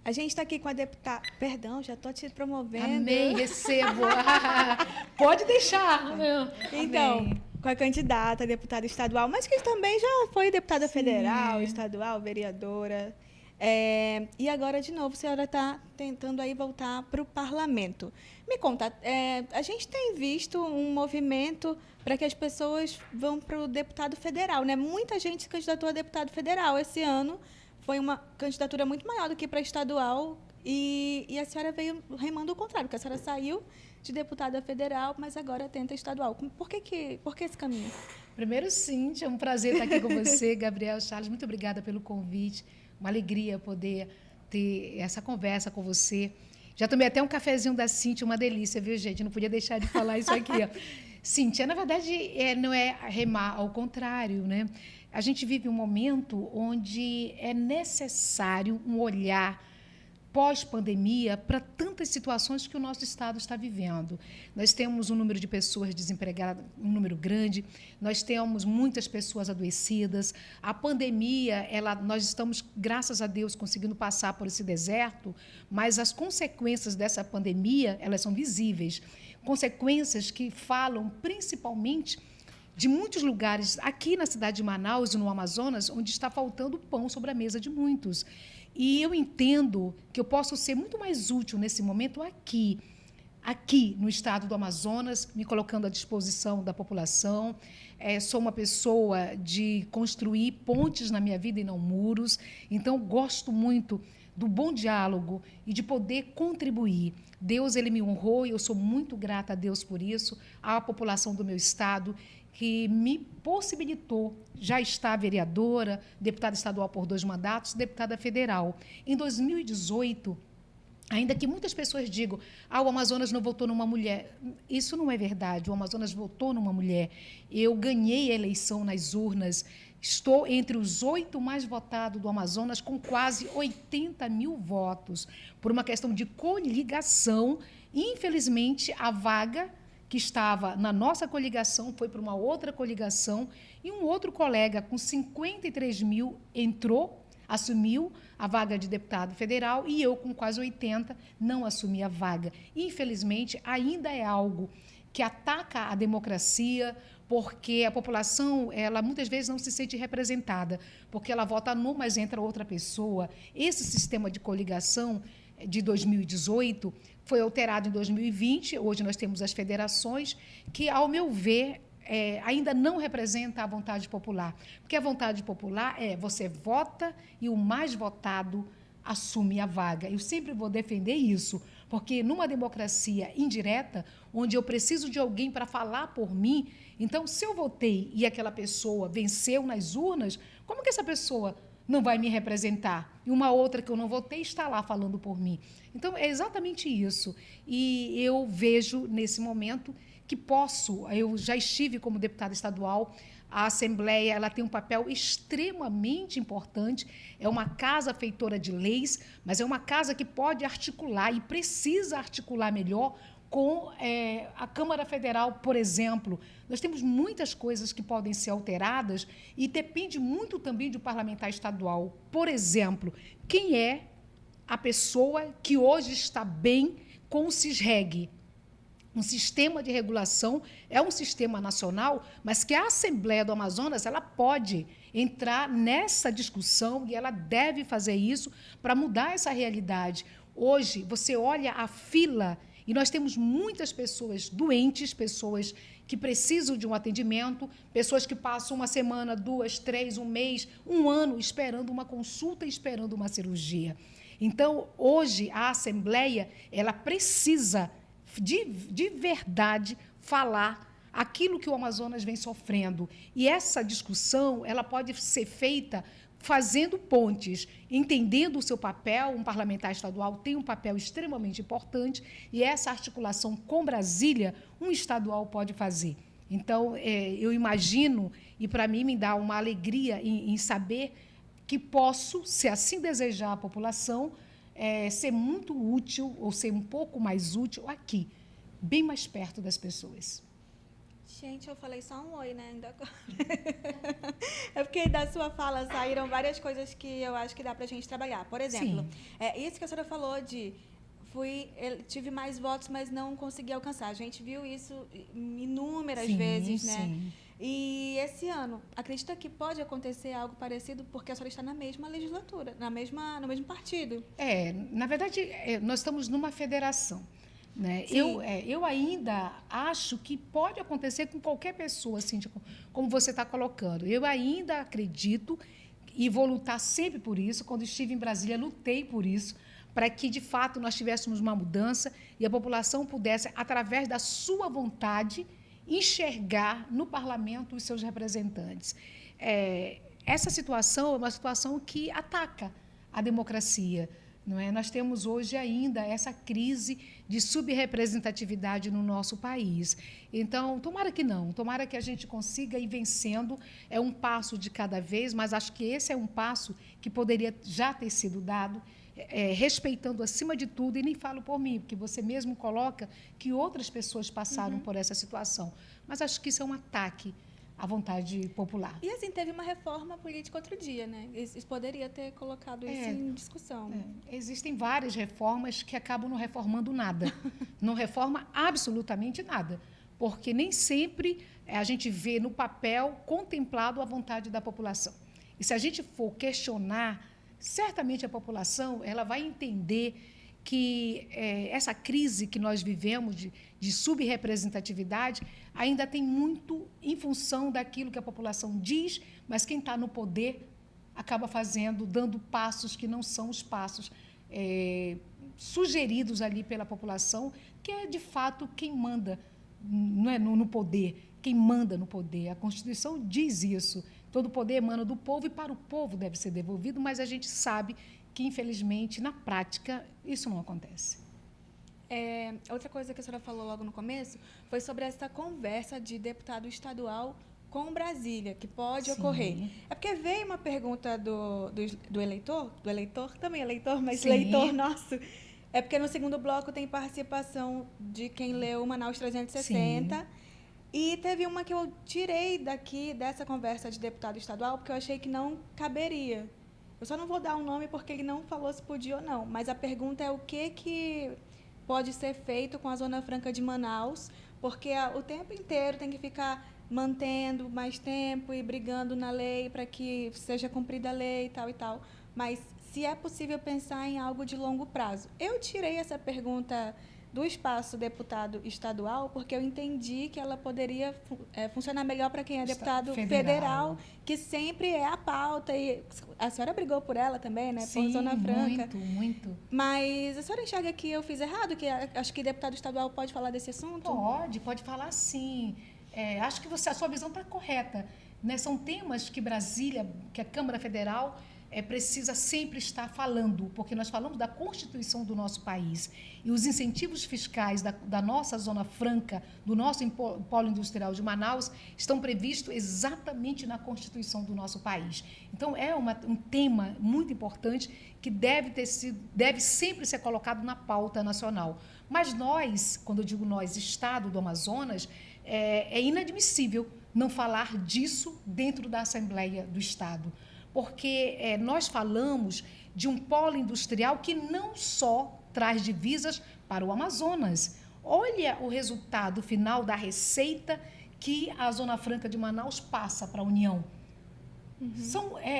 A gente está aqui com a deputada... Perdão, já estou te promovendo. Amém, recebo. Pode deixar. Então, Amém. com a candidata a deputada estadual, mas que também já foi deputada federal, estadual, vereadora. E agora, de novo, a senhora está tentando aí voltar para o parlamento. Me conta, a gente tem visto um movimento para que as pessoas vão para o deputado federal, né? Muita gente se candidatou a deputado federal esse ano. Foi uma candidatura muito maior do que para estadual. E a senhora veio remando o contrário, porque a senhora saiu de deputada federal, mas agora tenta estadual. Por que esse caminho? Primeiro, Cíntia, é um prazer estar aqui com você, Gabriel, Charles. Muito obrigada pelo convite. Uma alegria poder ter essa conversa com você. Já tomei até um cafezinho da Cíntia, uma delícia, viu, gente? Não podia deixar de falar isso aqui. Ó. Cíntia, na verdade, não é remar, ao contrário, né? A gente vive um momento onde é necessário um olhar pós-pandemia para tantas situações que o nosso Estado está vivendo. Nós temos um número de pessoas desempregadas, um número grande, nós temos muitas pessoas adoecidas. A pandemia, nós estamos, graças a Deus, conseguindo passar por esse deserto, mas as consequências dessa pandemia, elas são visíveis. Consequências que falam principalmente de muitos lugares, aqui na cidade de Manaus e no Amazonas, onde está faltando pão sobre a mesa de muitos. E eu entendo que eu posso ser muito mais útil nesse momento aqui no estado do Amazonas, me colocando à disposição da população. Sou uma pessoa de construir pontes na minha vida e não muros. Então, gosto muito do bom diálogo e de poder contribuir. Deus, ele me honrou e eu sou muito grata a Deus por isso, à população do meu estado, que me possibilitou já estar vereadora, deputada estadual por 2 mandatos, deputada federal. Em 2018, ainda que muitas pessoas digam, o Amazonas não votou numa mulher. Isso não é verdade, o Amazonas votou numa mulher. Eu ganhei a eleição nas urnas, estou entre os 8 mais votados do Amazonas, com quase 80 mil votos, por uma questão de coligação. Infelizmente, a vaga que estava na nossa coligação foi para uma outra coligação e um outro colega com 53 mil assumiu a vaga de deputado federal e eu, com quase 80, não assumi a vaga. Infelizmente, ainda é algo que ataca a democracia, porque a população, ela muitas vezes não se sente representada, porque ela vota num, mas entra outra pessoa. Esse sistema de coligação de 2018 foi alterado em 2020, hoje nós temos as federações, que, ao meu ver, ainda não representa a vontade popular. Porque a vontade popular você vota e o mais votado assume a vaga. Eu sempre vou defender isso, porque numa democracia indireta, onde eu preciso de alguém para falar por mim, então, se eu votei e aquela pessoa venceu nas urnas, como que essa pessoa não vai me representar? E uma outra que eu não votei está lá falando por mim. Então, é exatamente isso. E eu vejo, nesse momento, que eu já estive como deputada estadual, a Assembleia ela tem um papel extremamente importante, é uma casa feitora de leis, mas é uma casa que pode articular e precisa articular melhor com a Câmara Federal, por exemplo. Nós temos muitas coisas que podem ser alteradas e depende muito também do parlamentar estadual. Por exemplo, quem é a pessoa que hoje está bem com o CISREG? Um sistema de regulação é um sistema nacional, mas que a Assembleia do Amazonas ela pode entrar nessa discussão e ela deve fazer isso para mudar essa realidade. Hoje, você olha a fila e nós temos muitas pessoas doentes, pessoas que precisam de um atendimento, pessoas que passam uma semana, 2, 3, um mês, um ano esperando uma consulta, esperando uma cirurgia. Então, hoje, a Assembleia ela precisa de verdade falar aquilo que o Amazonas vem sofrendo. E essa discussão ela pode ser feita fazendo pontes, entendendo o seu papel. Um parlamentar estadual tem um papel extremamente importante e essa articulação com Brasília, um estadual pode fazer. Então, eu imagino, e para mim me dá uma alegria em saber que posso, se assim desejar a população, ser muito útil ou ser um pouco mais útil aqui, bem mais perto das pessoas. Gente, eu falei só um oi, né? Ainda agora. É porque porque da sua fala saíram várias coisas que eu acho que dá pra gente trabalhar. Por exemplo, isso que a senhora falou de tive mais votos, mas não consegui alcançar. A gente viu isso inúmeras vezes, né? Sim. E esse ano, acredita que pode acontecer algo parecido porque a senhora está na mesma legislatura, no mesmo partido? Na verdade, nós estamos numa federação. Né? Eu ainda acho que pode acontecer com qualquer pessoa, assim, como você está colocando. Eu ainda acredito e vou lutar sempre por isso. Quando estive em Brasília, lutei por isso, para que, de fato, nós tivéssemos uma mudança e a população pudesse, através da sua vontade, enxergar no parlamento os seus representantes. Essa situação é uma situação que ataca a democracia. Não é? Nós temos hoje ainda essa crise de subrepresentatividade no nosso país. Então, tomara que não, tomara que a gente consiga ir vencendo. É um passo de cada vez, mas acho que esse é um passo que poderia já ter sido dado, respeitando acima de tudo, e nem falo por mim, porque você mesmo coloca que outras pessoas passaram por essa situação. Mas acho que isso é um ataque à vontade popular. E assim, teve uma reforma política outro dia, né? Isso poderia ter colocado isso em discussão. Existem várias reformas que acabam não reformando nada. Não reforma absolutamente nada. Porque nem sempre a gente vê no papel contemplado a vontade da população. E se a gente for questionar, certamente a população ela vai entender que essa crise que nós vivemos de subrepresentatividade ainda tem muito em função daquilo que a população diz, mas quem está no poder acaba dando passos que não são os passos sugeridos ali pela população, que é, de fato, quem manda no poder, quem manda no poder. A Constituição diz isso. Todo poder emana do povo e para o povo deve ser devolvido, mas a gente sabe que, infelizmente, na prática, isso não acontece. Outra coisa que a senhora falou logo no começo foi sobre essa conversa de deputado estadual com Brasília, que pode ocorrer. É porque veio uma pergunta do eleitor, também eleitor, mas leitor nosso. É porque no segundo bloco tem participação de quem leu Manaus 360. Sim. E teve uma que eu tirei dessa conversa de deputado estadual, porque eu achei que não caberia. Eu só não vou dar um nome porque ele não falou se podia ou não, mas a pergunta é o que pode ser feito com a Zona Franca de Manaus, porque o tempo inteiro tem que ficar mantendo mais tempo e brigando na lei para que seja cumprida a lei e tal e tal. Mas se é possível pensar em algo de longo prazo. Eu tirei essa pergunta do espaço deputado estadual, porque eu entendi que ela poderia funcionar melhor para quem é deputado federal, que sempre é a pauta. E a senhora brigou por ela também, né? Sim, por Zona Franca. Muito. Mas a senhora enxerga que eu fiz errado? Que acho que deputado estadual pode falar desse assunto? Pode falar sim. Acho que a sua visão está correta. Né? São temas que Brasília, que a Câmara Federal precisa sempre estar falando, porque nós falamos da Constituição do nosso país. E os incentivos fiscais da nossa Zona Franca, do nosso polo industrial de Manaus, estão previstos exatamente na Constituição do nosso país. Então, é um tema muito importante que deve sempre ser colocado na pauta nacional. Mas nós, quando eu digo nós, Estado do Amazonas, é inadmissível não falar disso dentro da Assembleia do Estado. Porque nós falamos de um polo industrial que não só traz divisas para o Amazonas. Olha o resultado final da receita que a Zona Franca de Manaus passa para a União.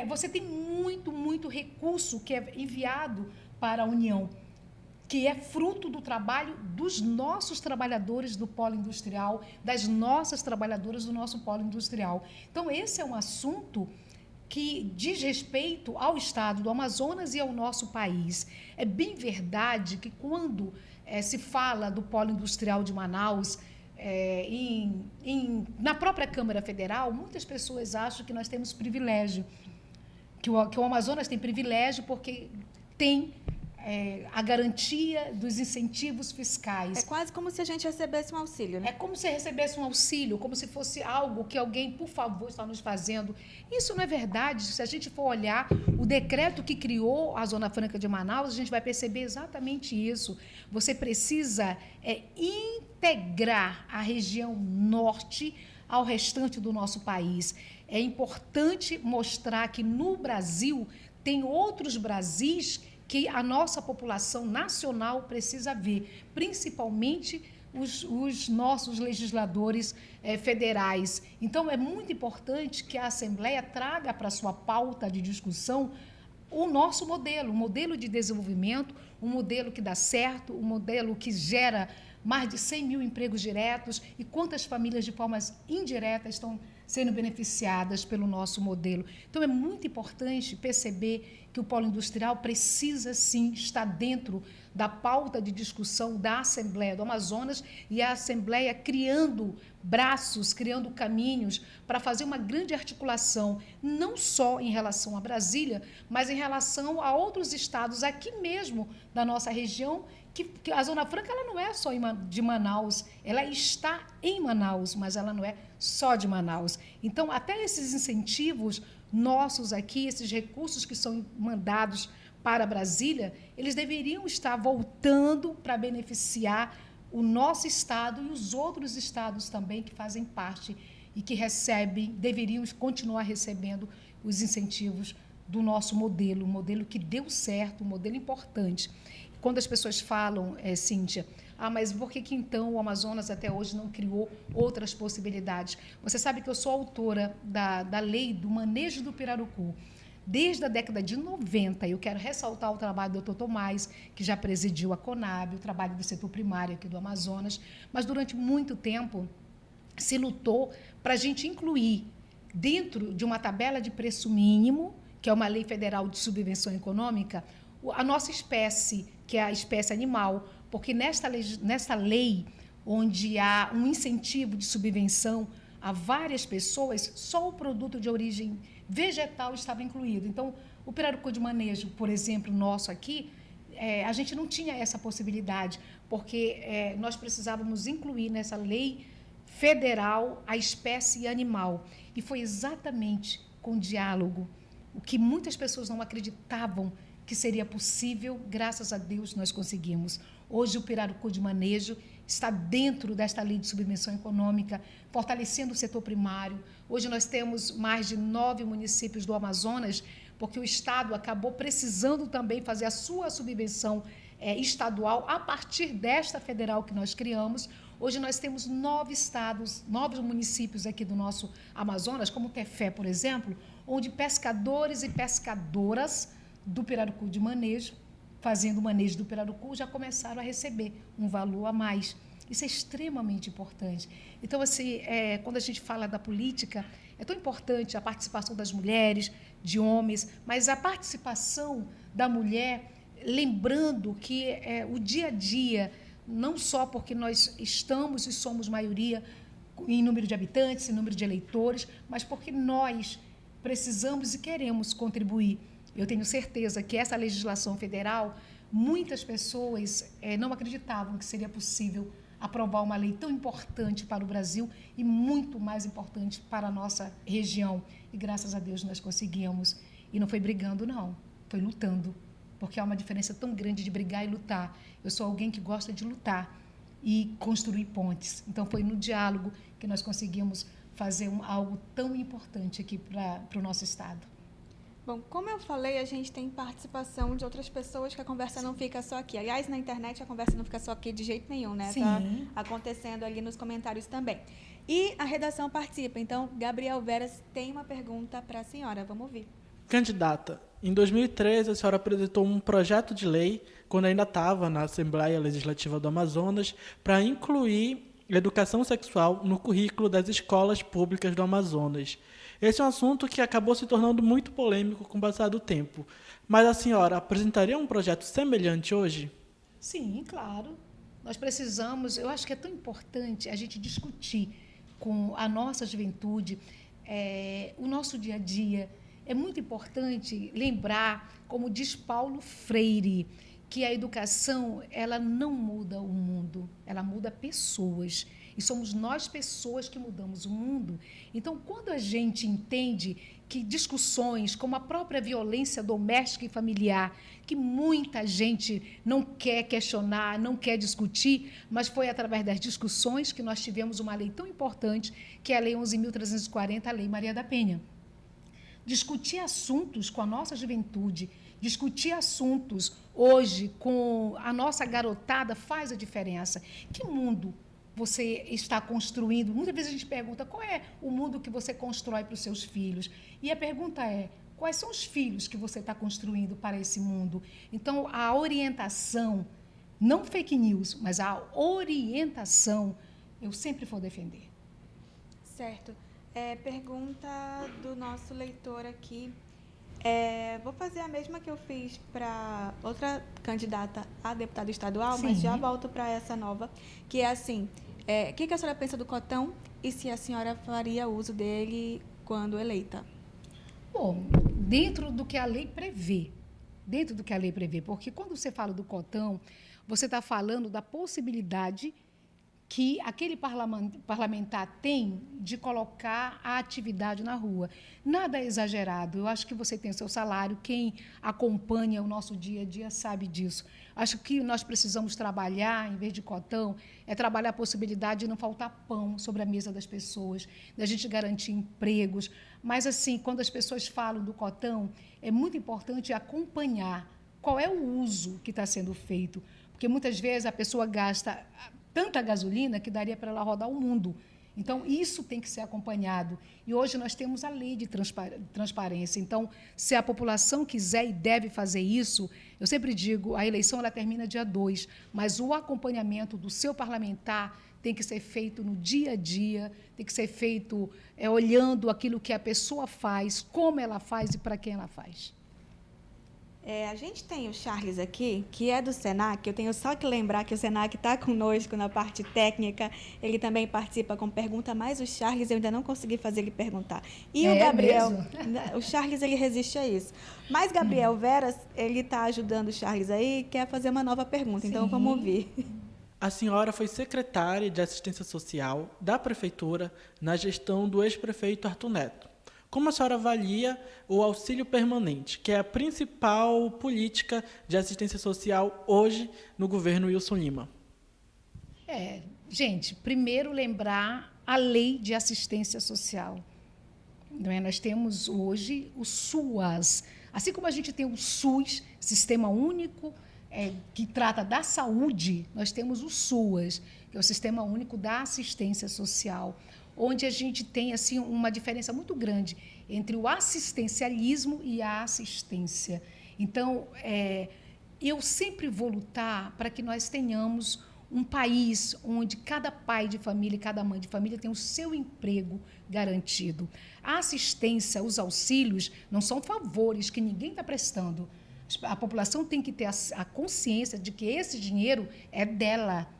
Você tem muito recurso que é enviado para a União, que é fruto do trabalho dos nossos trabalhadores do polo industrial, das nossas trabalhadoras do nosso polo industrial. Então, esse é um assunto que diz respeito ao estado do Amazonas e ao nosso país. É bem verdade que quando se fala do polo industrial de Manaus, na própria Câmara Federal, muitas pessoas acham que nós temos privilégio, que o Amazonas tem privilégio porque tem a garantia dos incentivos fiscais. É quase como se a gente recebesse um auxílio, né? É como se recebesse um auxílio, como se fosse algo que alguém, por favor, está nos fazendo. Isso não é verdade. Se a gente for olhar o decreto que criou a Zona Franca de Manaus, a gente vai perceber exatamente isso. Você precisa integrar a região norte ao restante do nosso país. é importante mostrar que no Brasil tem outros Brasis que a nossa população nacional precisa ver, principalmente os nossos legisladores federais. Então, é muito importante que a Assembleia traga para a sua pauta de discussão o nosso modelo, um modelo de desenvolvimento, um modelo que dá certo, um modelo que gera mais de 100 mil empregos diretos e quantas famílias de formas indiretas estão sendo beneficiadas pelo nosso modelo. Então, é muito importante perceber que o polo industrial precisa, sim, estar dentro da pauta de discussão da Assembleia do Amazonas e a Assembleia criando braços, criando caminhos para fazer uma grande articulação, não só em relação a Brasília, mas em relação a outros estados aqui mesmo da nossa região, que a Zona Franca ela não é só de Manaus, ela está em Manaus, mas ela não é só de Manaus. Então, até esses incentivos nossos aqui, esses recursos que são mandados para Brasília, eles deveriam estar voltando para beneficiar o nosso estado e os outros estados também que fazem parte e que recebem, deveriam continuar recebendo os incentivos do nosso modelo, um modelo que deu certo, um modelo importante. Quando as pessoas falam, Cíntia, mas por que então o Amazonas até hoje não criou outras possibilidades? Você sabe que eu sou autora da lei do manejo do pirarucu. Desde a década de 90, eu quero ressaltar o trabalho do Dr. Tomás, que já presidiu a Conab, o trabalho do setor primário aqui do Amazonas, mas durante muito tempo se lutou para a gente incluir dentro de uma tabela de preço mínimo, que é uma lei federal de subvenção econômica, a nossa espécie, que é a espécie animal, porque nesta lei, onde há um incentivo de subvenção a várias pessoas, só o produto de origem vegetal estava incluído. Então, o pirarucu de manejo, por exemplo, nosso aqui, a gente não tinha essa possibilidade, porque nós precisávamos incluir nessa lei federal a espécie animal. E foi exatamente com diálogo, o que muitas pessoas não acreditavam que seria possível, graças a Deus nós conseguimos. Hoje o pirarucu de manejo está dentro desta lei de subvenção econômica, fortalecendo o setor primário. Hoje nós temos mais de 9 municípios do Amazonas, porque o Estado acabou precisando também fazer a sua subvenção estadual a partir desta federal que nós criamos. Hoje nós temos 9 estados, 9 municípios aqui do nosso Amazonas, como Tefé, por exemplo, onde pescadores e pescadoras do pirarucu de manejo, fazendo o manejo do pirarucu, já começaram a receber um valor a mais. Isso é extremamente importante. Então, assim, quando a gente fala da política, é tão importante a participação das mulheres, de homens, mas a participação da mulher, lembrando que o dia a dia, não só porque nós estamos e somos maioria em número de habitantes, em número de eleitores, mas porque nós precisamos e queremos contribuir. Eu tenho certeza que essa legislação federal, muitas pessoas não acreditavam que seria possível aprovar uma lei tão importante para o Brasil e muito mais importante para a nossa região. E, graças a Deus, nós conseguimos. E não foi brigando, não. Foi lutando. Porque há uma diferença tão grande de brigar e lutar. Eu sou alguém que gosta de lutar e construir pontes. Então, foi no diálogo que nós conseguimos fazer algo tão importante aqui para o nosso Estado. Bom, como eu falei, a gente tem participação de outras pessoas, que a conversa não fica só aqui. Aliás, na internet a conversa não fica só aqui de jeito nenhum, né? Sim. Tá acontecendo ali nos comentários também. E a redação participa. Então, Gabriel Veras tem uma pergunta para a senhora. Vamos ouvir. Candidata, em 2013 a senhora apresentou um projeto de lei, quando ainda estava na Assembleia Legislativa do Amazonas, para incluir educação sexual no currículo das escolas públicas do Amazonas. Esse é um assunto que acabou se tornando muito polêmico com o passar do tempo. Mas a senhora apresentaria um projeto semelhante hoje? Sim, claro. Nós precisamos, eu acho que é tão importante a gente discutir com a nossa juventude, o nosso dia a dia. É muito importante lembrar, como diz Paulo Freire, que a educação ela não muda o mundo, ela muda pessoas. E somos nós, pessoas, que mudamos o mundo. Então, quando a gente entende que discussões como a própria violência doméstica e familiar, que muita gente não quer questionar, não quer discutir, mas foi através das discussões que nós tivemos uma lei tão importante, que é a Lei 11.340, a Lei Maria da Penha. Discutir assuntos com a nossa juventude, discutir assuntos hoje com a nossa garotada faz a diferença. Que mundo você está construindo? Muitas vezes a gente pergunta qual é o mundo que você constrói para os seus filhos. E a pergunta é, quais são os filhos que você está construindo para esse mundo? Então, a orientação, não fake news, mas a orientação, eu sempre vou defender. Certo. Pergunta do nosso leitor aqui. Vou fazer a mesma que eu fiz para outra candidata a deputada estadual, Sim. mas já volto para essa nova, que é assim, o que a senhora pensa do cotão e se a senhora faria uso dele quando eleita? Bom, dentro do que a lei prevê, porque quando você fala do cotão, você está falando da possibilidade que aquele parlamentar tem de colocar a atividade na rua. Nada é exagerado. Eu acho que você tem o seu salário, quem acompanha o nosso dia a dia sabe disso. Acho que nós precisamos trabalhar, em vez de cotão, trabalhar a possibilidade de não faltar pão sobre a mesa das pessoas, da gente garantir empregos. Mas, assim, quando as pessoas falam do cotão, é muito importante acompanhar qual é o uso que está sendo feito. Porque, muitas vezes, a pessoa gasta tanta gasolina que daria para ela rodar o mundo. Então, isso tem que ser acompanhado. E hoje nós temos a lei de transparência. Então, se a população quiser e deve fazer isso, eu sempre digo, a eleição ela termina dia 2, mas o acompanhamento do seu parlamentar tem que ser feito no dia a dia, tem que ser feito olhando aquilo que a pessoa faz, como ela faz e para quem ela faz. A gente tem o Charles aqui, que é do Senac. Eu tenho só que lembrar que o Senac está conosco na parte técnica. Ele também participa com pergunta, mas o Charles eu ainda não consegui fazer ele perguntar. E o Gabriel, o Charles ele resiste a isso. Mas Gabriel Veras, ele está ajudando o Charles aí e quer fazer uma nova pergunta. Então, vamos ouvir. A senhora foi secretária de Assistência Social da Prefeitura na gestão do ex-prefeito Arthur Neto. Como a senhora avalia o auxílio permanente, que é a principal política de assistência social hoje no governo Wilson Lima? Gente, primeiro lembrar a lei de assistência social. Não é? Nós temos hoje o SUAS. Assim como a gente tem o SUS, Sistema Único, que trata da saúde, nós temos o SUAS, que é o Sistema Único da Assistência Social, onde a gente tem assim, uma diferença muito grande entre o assistencialismo e a assistência. Então, eu sempre vou lutar para que nós tenhamos um país onde cada pai de família e cada mãe de família tem o seu emprego garantido. A assistência, os auxílios, não são favores que ninguém está prestando. A população tem que ter a consciência de que esse dinheiro é dela.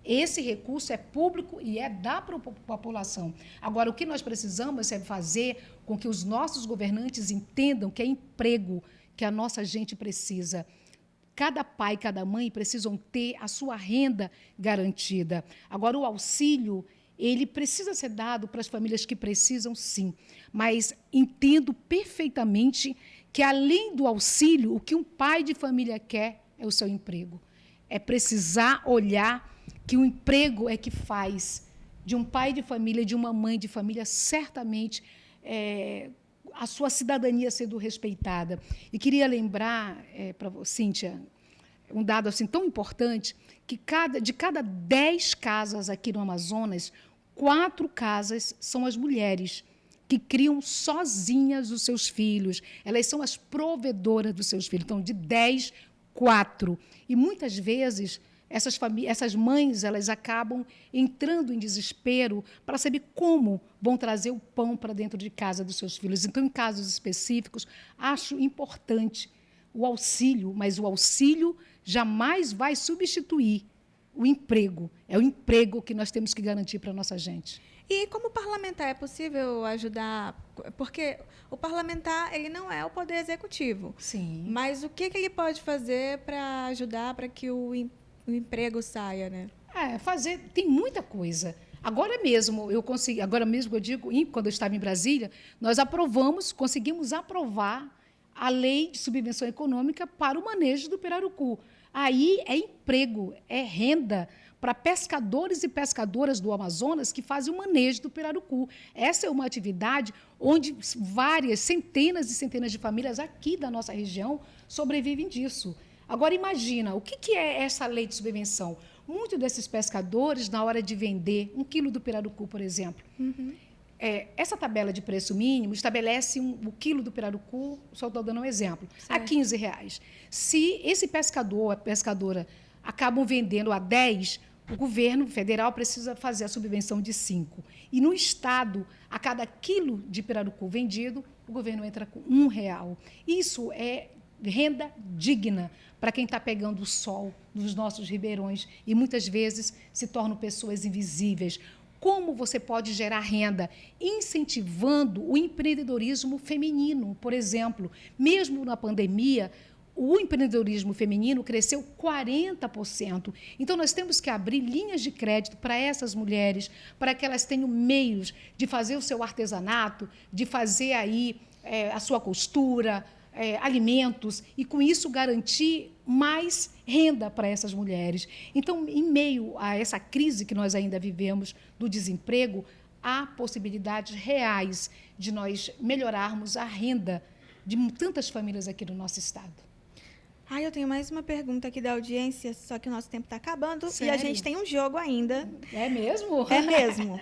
Esse recurso é público e é da população. Agora, o que nós precisamos é fazer com que os nossos governantes entendam que é emprego que a nossa gente precisa. Cada pai, cada mãe precisam ter a sua renda garantida. Agora, o auxílio, ele precisa ser dado para as famílias que precisam, sim. Mas entendo perfeitamente que, além do auxílio, o que um pai de família quer é o seu emprego. É precisar olhar que o emprego é que faz de um pai de família, de uma mãe de família, certamente a sua cidadania sendo respeitada. E queria lembrar para você, Cíntia, um dado assim tão importante, que de cada 10 casas aqui no Amazonas, 4 casas são as mulheres que criam sozinhas os seus filhos. Elas são as provedoras dos seus filhos. Então, de 10, 4. E, muitas vezes, essas mães elas acabam entrando em desespero para saber como vão trazer o pão para dentro de casa dos seus filhos. Então, em casos específicos, acho importante o auxílio, mas o auxílio jamais vai substituir o emprego. É o emprego que nós temos que garantir para a nossa gente. E como parlamentar é possível ajudar? Porque o parlamentar ele não é o poder executivo. Sim. Mas o que ele pode fazer para ajudar para que o emprego saia, né? Tem muita coisa. Agora mesmo, eu digo, quando eu estava em Brasília, nós conseguimos aprovar a lei de subvenção econômica para o manejo do pirarucu. Aí é emprego, é renda para pescadores e pescadoras do Amazonas que fazem o manejo do pirarucu. Essa é uma atividade onde várias, centenas e centenas de famílias aqui da nossa região sobrevivem disso. Agora, imagina, o que é essa lei de subvenção? Muitos desses pescadores, na hora de vender 1 quilo do pirarucu, por exemplo, essa tabela de preço mínimo estabelece o quilo do pirarucu, só estou dando um exemplo, a R$15. Se esse pescador, a pescadora, acabam vendendo a 10, o governo federal precisa fazer a subvenção de 5. E no Estado, a cada quilo de pirarucu vendido, o governo entra com R$1. Isso é renda digna para quem está pegando o sol nos nossos ribeirões e muitas vezes se tornam pessoas invisíveis. Como você pode gerar renda? Incentivando o empreendedorismo feminino, por exemplo. Mesmo na pandemia, o empreendedorismo feminino cresceu 40%. Então, nós temos que abrir linhas de crédito para essas mulheres, para que elas tenham meios de fazer o seu artesanato, de fazer aí a sua costura, alimentos, e, com isso, garantir mais renda para essas mulheres. Então, em meio a essa crise que nós ainda vivemos do desemprego, há possibilidades reais de nós melhorarmos a renda de tantas famílias aqui no nosso estado. Eu tenho mais uma pergunta aqui da audiência, só que o nosso tempo está acabando. Sério? E a gente tem um jogo ainda. É mesmo? É mesmo.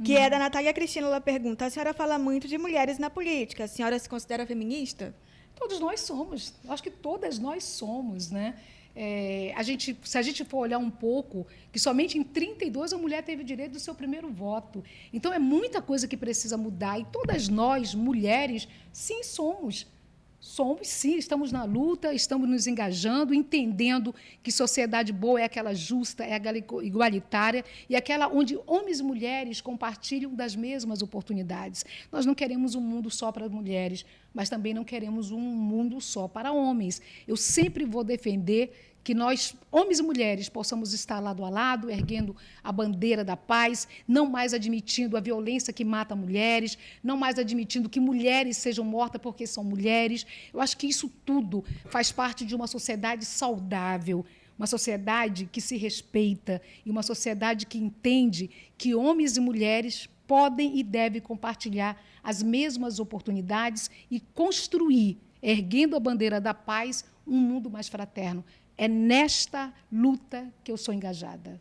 Que é da Natália Cristina. Ela pergunta: a senhora fala muito de mulheres na política. A senhora se considera feminista? Todos nós somos. Acho que todas nós somos, né? Se a gente for olhar um pouco, que somente em 32 a mulher teve o direito do seu primeiro voto. Então, é muita coisa que precisa mudar. E todas nós, mulheres, sim, somos. Somos, sim, estamos na luta, estamos nos engajando, entendendo que sociedade boa é aquela justa, é aquela igualitária e aquela onde homens e mulheres compartilham das mesmas oportunidades. Nós não queremos um mundo só para mulheres, mas também não queremos um mundo só para homens. Eu sempre vou defender que nós, homens e mulheres, possamos estar lado a lado, erguendo a bandeira da paz, não mais admitindo a violência que mata mulheres, não mais admitindo que mulheres sejam mortas porque são mulheres. Eu acho que isso tudo faz parte de uma sociedade saudável, uma sociedade que se respeita e uma sociedade que entende que homens e mulheres podem e devem compartilhar as mesmas oportunidades e construir, erguendo a bandeira da paz, um mundo mais fraterno. É nesta luta que eu sou engajada.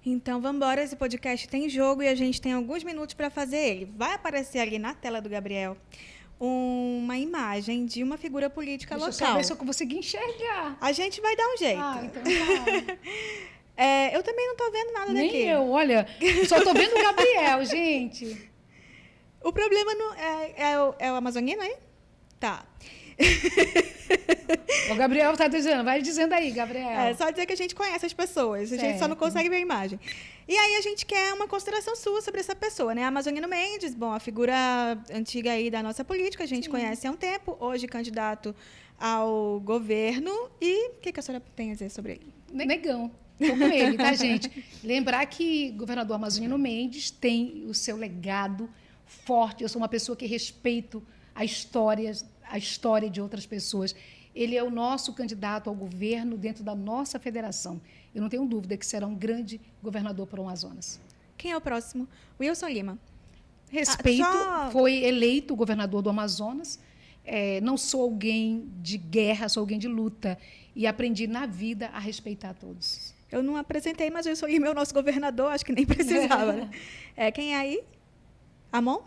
Então, vamos embora. Esse podcast tem jogo e a gente tem alguns minutos para fazer ele. Vai aparecer ali na tela do Gabriel uma imagem de uma figura política local. Deixa eu saber se eu conseguir enxergar. A gente vai dar um jeito. Então tá. Eu também não estou vendo nada Nem daqui. eu, olha. Só estou vendo o Gabriel, gente. O problema não é o amazonino aí? Tá. O Gabriel está dizendo, vai dizendo aí, Gabriel. Só dizer que a gente conhece as pessoas, a gente só não consegue ver a imagem. E aí a gente quer uma consideração sua sobre essa pessoa, né? Amazonino Mendes, bom, a figura antiga aí da nossa política, a gente conhece há um tempo, hoje candidato ao governo. E o que a senhora tem a dizer sobre ele? Negão. Estou com ele, tá, gente? Lembrar que o governador Amazonino Mendes tem o seu legado forte. Eu sou uma pessoa que respeito a história de outras pessoas. Ele é o nosso candidato ao governo dentro da nossa federação. Eu não tenho dúvida que será um grande governador para o Amazonas. Quem é o próximo? Wilson Lima. Respeito, foi eleito governador do Amazonas. Não sou alguém de guerra, sou alguém de luta. E aprendi na vida a respeitar todos. Eu não apresentei, mas o Wilson Lima é o nosso governador, acho que nem precisava. Né? Quem é aí? Amon?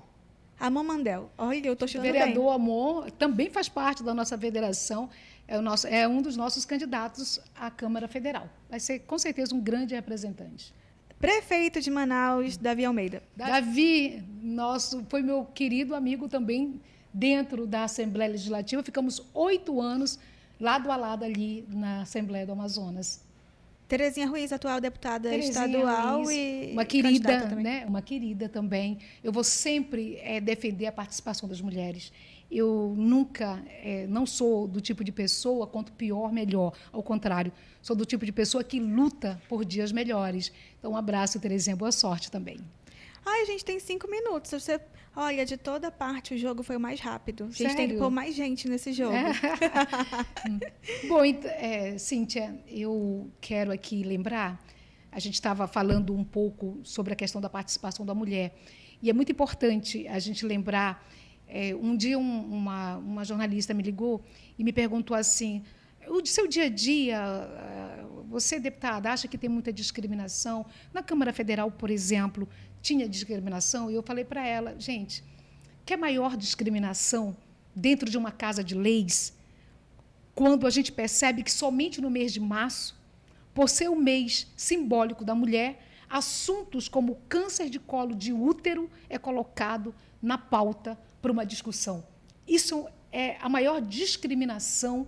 Amon Mandel. Olha, eu estou chegando bem. Vereador Amon também faz parte da nossa federação, é um dos nossos candidatos à Câmara Federal. Vai ser, com certeza, um grande representante. Prefeito de Manaus, Davi Almeida. Davi, foi meu querido amigo também dentro da Assembleia Legislativa. Ficamos 8 anos lado a lado ali na Assembleia do Amazonas. Terezinha Ruiz, atual deputada Terezinha estadual Ruiz, e uma candidata querida, também. né? Uma querida também. Eu vou sempre defender a participação das mulheres. Eu nunca, não sou do tipo de pessoa, quanto pior, melhor. Ao contrário, sou do tipo de pessoa que luta por dias melhores. Então, um abraço, Terezinha. Boa sorte também. Ai, a gente tem 5 minutos. Olha, de toda parte o jogo foi o mais rápido. A gente tem que Sério? pôr mais gente nesse jogo. Bom, Cíntia, eu quero aqui lembrar, a gente estava falando um pouco sobre a questão da participação da mulher, e é muito importante a gente lembrar, um dia uma jornalista me ligou e me perguntou assim, o seu dia a dia, você, deputada, acha que tem muita discriminação? Na Câmara Federal, por exemplo, tinha discriminação? E eu falei para ela, gente, que a maior discriminação dentro de uma casa de leis, quando a gente percebe que somente no mês de março, por ser o mês simbólico da mulher, assuntos como câncer de colo de útero é colocado na pauta para uma discussão. Isso é a maior discriminação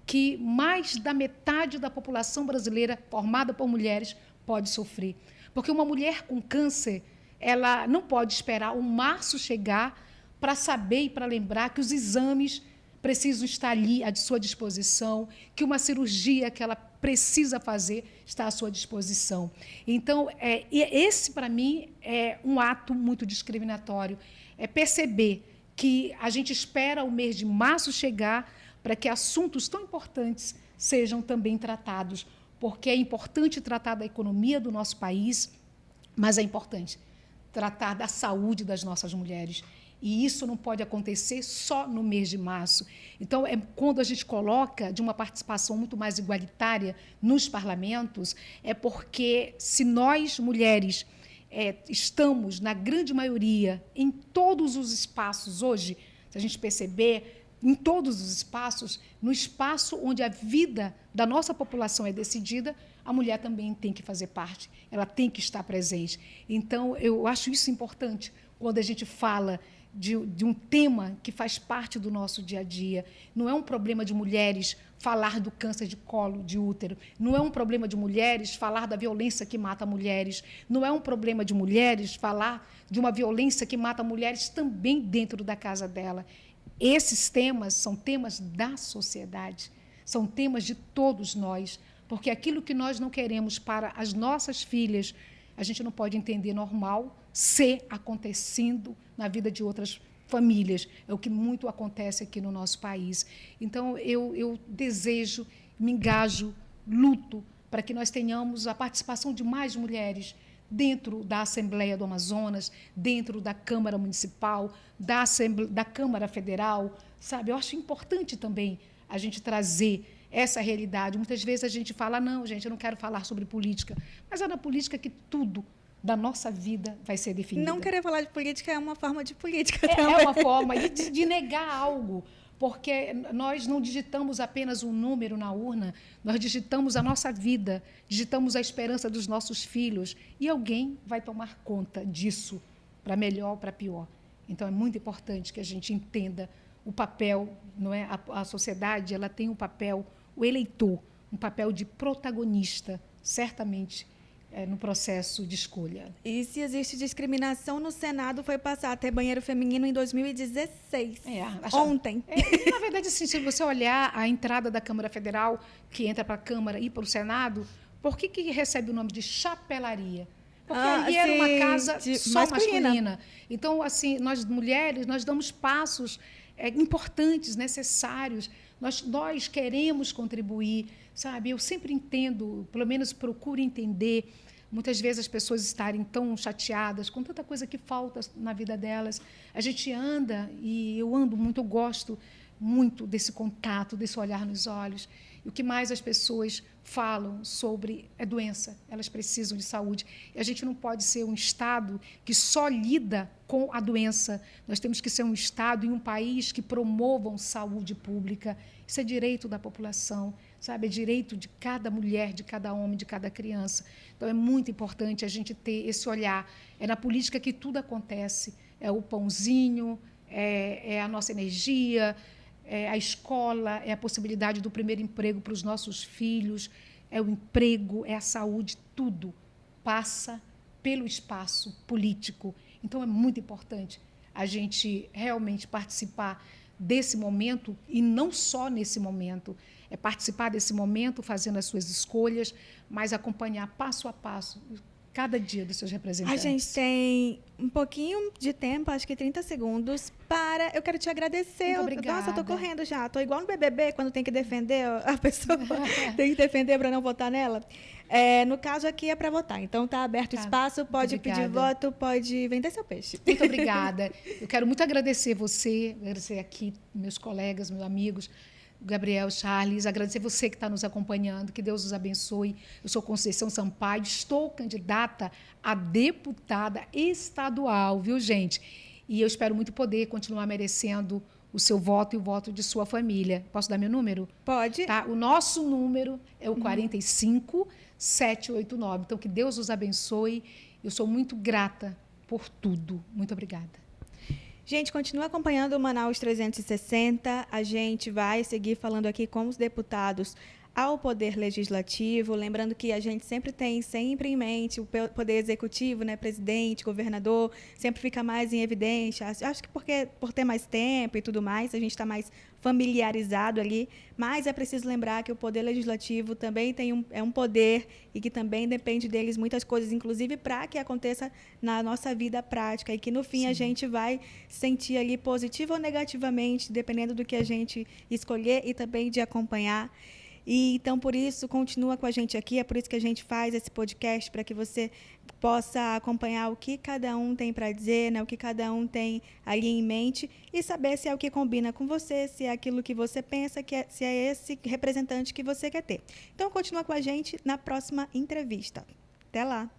que mais da metade da população brasileira, formada por mulheres, pode sofrer. Porque uma mulher com câncer, ela não pode esperar o março chegar para saber e para lembrar que os exames precisam estar ali à sua disposição, que uma cirurgia que ela precisa fazer está à sua disposição. Então, esse, para mim, é um ato muito discriminatório. É perceber que a gente espera o mês de março chegar para que assuntos tão importantes sejam também tratados, porque é importante tratar da economia do nosso país, mas é importante tratar da saúde das nossas mulheres. E isso não pode acontecer só no mês de março. Então, quando a gente coloca de uma participação muito mais igualitária nos parlamentos, é porque se nós, mulheres, estamos, na grande maioria, em todos os espaços hoje, se a gente perceber, em todos os espaços, no espaço onde a vida da nossa população é decidida, a mulher também tem que fazer parte, ela tem que estar presente. Então, eu acho isso importante quando a gente fala de um tema que faz parte do nosso dia a dia. Não é um problema de mulheres falar do câncer de colo de útero, não é um problema de mulheres falar da violência que mata mulheres, não é um problema de mulheres falar de uma violência que mata mulheres também dentro da casa dela. Esses temas são temas da sociedade, são temas de todos nós, porque aquilo que nós não queremos para as nossas filhas, a gente não pode entender normal ser acontecendo na vida de outras famílias. É o que muito acontece aqui no nosso país. Então, eu desejo, me engajo, luto para que nós tenhamos a participação de mais mulheres dentro da Assembleia do Amazonas, dentro da Câmara Municipal, da Câmara Federal, sabe? Eu acho importante também a gente trazer essa realidade. Muitas vezes a gente fala, não, gente, eu não quero falar sobre política, mas é na política que tudo da nossa vida vai ser definido. Não querer falar de política é uma forma de política também. É uma forma de negar algo, porque nós não digitamos apenas um número na urna, nós digitamos a nossa vida, digitamos a esperança dos nossos filhos, e alguém vai tomar conta disso, para melhor ou para pior. Então, é muito importante que a gente entenda o papel, não é? A sociedade, ela tem um papel, o eleitor, um papel de protagonista, certamente, no processo de escolha. E se existe discriminação no Senado, foi passar a ter banheiro feminino em 2016. Ontem. Na verdade, assim, se você olhar a entrada da Câmara Federal, que entra para a Câmara e para o Senado, por que recebe o nome de chapelaria? Porque ali era uma casa só masculina. Então, assim, nós mulheres, nós damos passos importantes, necessários. Nós queremos contribuir, sabe? Eu sempre entendo, pelo menos procuro entender, muitas vezes as pessoas estarem tão chateadas com tanta coisa que falta na vida delas. A gente anda, e eu ando muito, eu gosto muito desse contato, desse olhar nos olhos. E o que mais as pessoas falam sobre é doença, elas precisam de saúde. E a gente não pode ser um Estado que só lida com a doença. Nós temos que ser um Estado e um país que promovam saúde pública. Isso é direito da população, sabe? É direito de cada mulher, de cada homem, de cada criança. Então, é muito importante a gente ter esse olhar. É na política que tudo acontece. É o pãozinho, é a nossa energia, é a escola, é a possibilidade do primeiro emprego para os nossos filhos, é o emprego, é a saúde, tudo passa pelo espaço político. Então, é muito importante a gente realmente participar desse momento, e não só nesse momento, é participar desse momento fazendo as suas escolhas, mas acompanhar passo a passo cada dia dos seus A representantes. gente tem um pouquinho de tempo, acho que 30 segundos, para... Eu quero te agradecer. Muito obrigada. Nossa, eu tô correndo já. Tô igual no BBB, quando tem que defender a pessoa. Tem que defender para não votar nela. No caso aqui é para votar. Então tá aberto o espaço, pode pedir voto, pode vender seu peixe. Muito obrigada. Eu quero muito agradecer você, agradecer aqui meus colegas, meus amigos, Gabriel, Charles, agradecer você que está nos acompanhando, que Deus os abençoe. Eu sou Conceição Sampaio, estou candidata a deputada estadual, viu, gente? E eu espero muito poder continuar merecendo o seu voto e o voto de sua família. Posso dar meu número? Pode. Tá? O nosso número é o 45789. Então, que Deus os abençoe. Eu sou muito grata por tudo. Muito obrigada. Gente, continua acompanhando o Manaus 360. A gente vai seguir falando aqui com os deputados ao Poder Legislativo. Lembrando que a gente sempre tem em mente o Poder Executivo, né, presidente, governador, sempre fica mais em evidência. Acho que por ter mais tempo e tudo mais, a gente está mais familiarizado ali, mas é preciso lembrar que o Poder Legislativo também é um poder e que também depende deles muitas coisas, inclusive para que aconteça na nossa vida prática e que, no fim, a gente vai sentir ali positivo ou negativamente, dependendo do que a gente escolher e também de acompanhar. E, então, por isso, continua com a gente aqui, é por isso que a gente faz esse podcast, para que você possa acompanhar o que cada um tem para dizer, né, o que cada um tem ali em mente e saber se é o que combina com você, se é aquilo que você pensa, se é esse representante que você quer ter. Então, continua com a gente na próxima entrevista. Até lá!